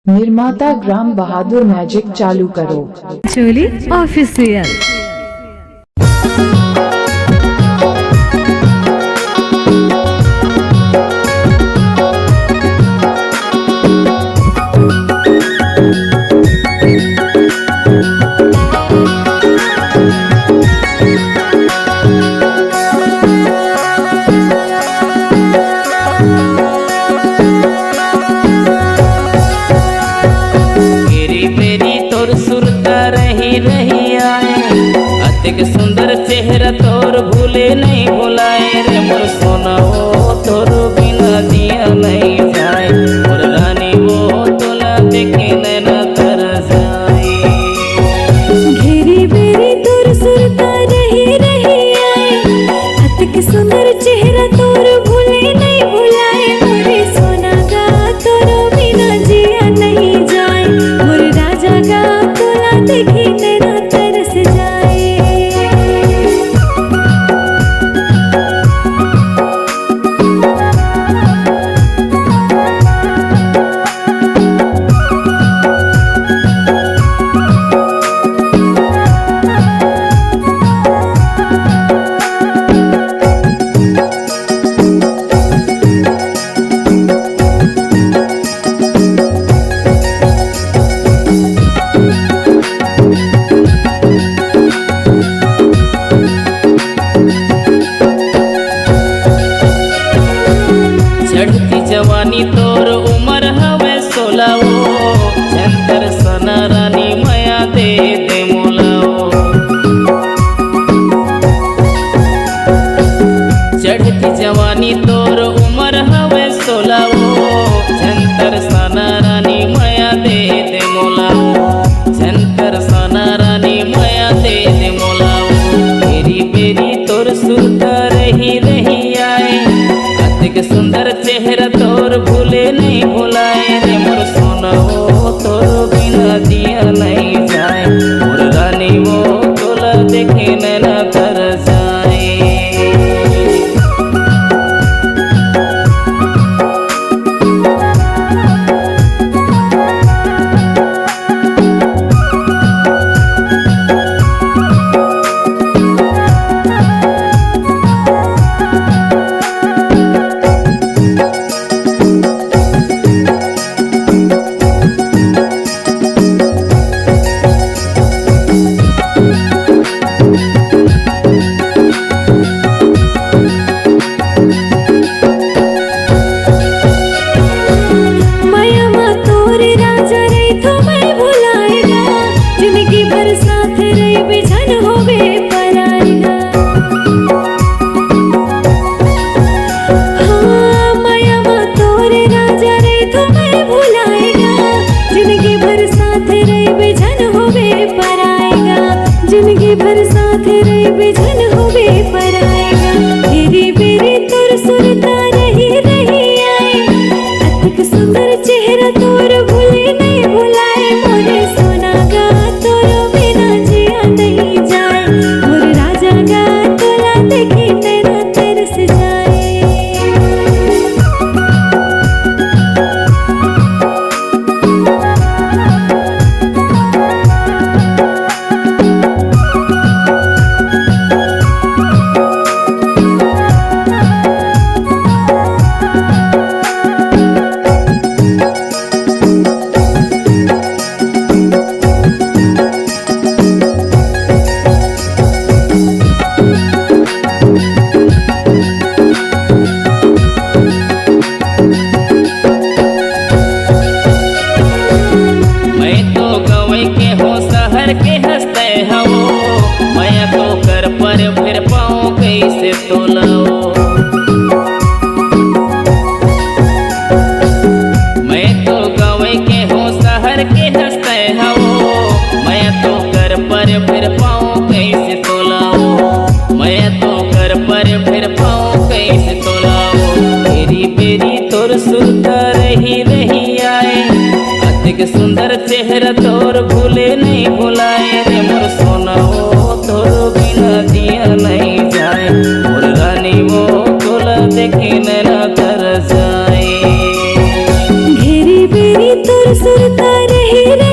निर्माता ग्राम बहादुर मैजिक चालू करो। चोली ऑफिशियल। रही आए अतिक सुंदर चेहरा तोर भूले नहीं भुलाए रे मोर सोना वो तोर बिना दिया नहीं जाए मोर रानी वो तोला देखे नैना तर जाए। घेरी बेरी तोर सुरता रही आए अतिक सुंदर चेहरा तोर भूले नहीं भुलाए मोरे सोना गा तोर बिना जिया नहीं जाए मोर राजा गा तोला देखी नैना तरस जाए। चढ़ती जवानी तोर उमर हवे 16 चंदर सना रानी माया दे दे मोलाओ। चढ़ती जवानी तोर उमर हवे 16 चंदर सना रानी माया दे दे मोलाओ। चंदर सना रानी माया दे दे मोलाओ। बेरी बेरी तोर सुरता रही आए अतिक सुंदर चेहरा तोर भूले नहीं भुलाए रे मोर सोना वो तोर बिना दिया नहीं जाए मोर रानी वो तोला देखे नैना तर जाए। जिंदगी भर साथ रही बेजन होवे पर आएगा। घेरी बेरी तोर सुरता रही आए अतिक सुंदर चेहरा तोर भूले नहीं भुलाए मोरे सोना गा तोर बिना जिया नहीं जाए मोर राजा गा तोला देखी नैना तरस जाए। के हंसते हवो मैं तो कर पर फिर पाऊँ कैसे तोलाओ। मैं तो गाँव के हो शहर के हंसते हवो मैं तो कर पर फिर पाऊँ कैसे तोलाओ। मैं तो कर पर फिर पाऊँ कैसे तोलाओ। बेरी बेरी तोर सुरता रही आए अतिक सुंदर चेहरा तोर भूले नहीं भुलाए रे मोर सोना वो तोर बिना दिया नहीं जाए मोर रानी वो तोला देखे नैना तर जाए। घेरी बेरी तोर सुरता सुरता रही